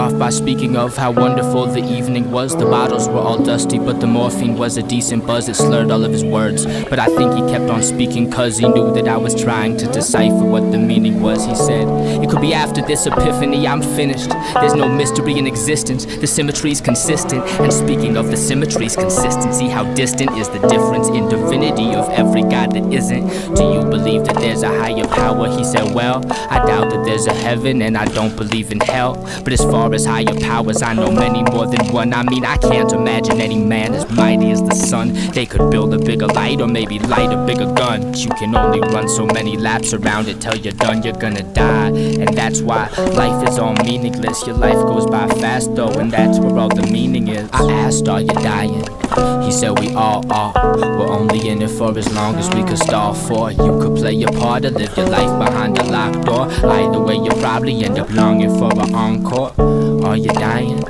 off by speaking of how wonderful the evening was. The bottles were all dusty, but the morphine was a decent buzz. It slurred all of his words, but I think he kept on speaking, cause he knew that I was trying to decipher what the meaning was. He said, it could be after this epiphany I'm finished. There's no mystery in existence, the symmetry's consistent. And speaking of the symmetry's consistency, how distant is the difference in divinity of every god that isn't? Do you believe that there's a higher power? He said, well, I doubt that there's a heaven, and I don't believe in hell. But as far as higher powers, I know many more than one. I mean, I can't imagine any man as mighty as the sun. They could build a bigger light, or maybe light a bigger gun, but you can only run so many laps around it till you're done. You're gonna die, and that's why life is all meaningless. Your life goes by fast though, and that's where all the meaning is. I asked, are you dying? He said, we all are. We're only in it for as long as we could stall for. You could play your part or live your life behind a locked door. Either way, you'll probably end up longing for an encore. Are you dying?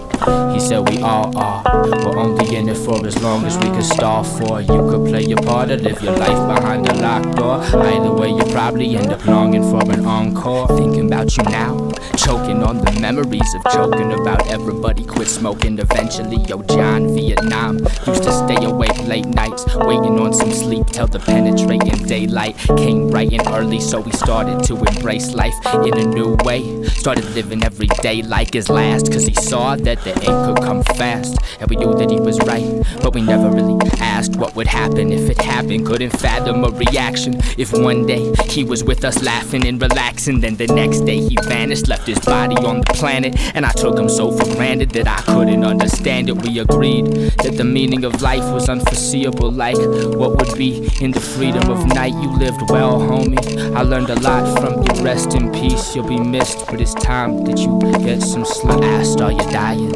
He said, we all are. We're only in it for as long as we could stall for. You could play your part or live your life behind a locked door. Either way, you'll probably end up longing for an encore. Thinking about you now, choking on the memories of joking about everybody quit smoking eventually. Yo, John, Vietnam used to stay awake late nights, waiting on some sleep till the penetrating daylight came bright and early. So we started to embrace life in a new way. Started living every day like his last, cause he saw that the end could come fast. And we knew that he was right, but we never really asked what would happen if it happened. Couldn't fathom a reaction if one day he was with us laughing and relaxing, then the next day he vanished, left his body on the planet. And I took him so for granted that I couldn't understand it. We agreed that the meaning of life was unforeseeable, like what would be in the freedom of night. You lived well, homie, I learned a lot from you. Rest in peace, you'll be missed, but it's time that you get some sleep. I asked, are you dying?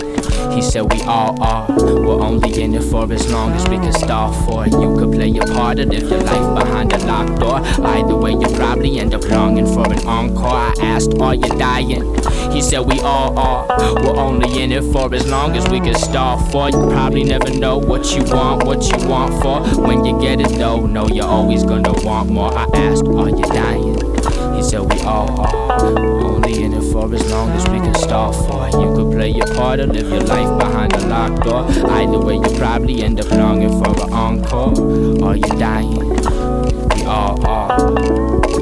He said, we all are. We're only in it for as long as we can stall for. You could play your part or live your life behind a locked door. Either way, you'll probably end up longing for an encore. I asked, are you dying? He said, we all are. We're only in it for as long as we can stall for. You probably never know what you want for. When you get it though, know you're always gonna want more. I asked, are you dying? He said, we all are. We're only in it for as long as we can stall for. You could play your part or live your life behind a locked door. Either way, you probably end up longing for an encore. Are you dying? We all are.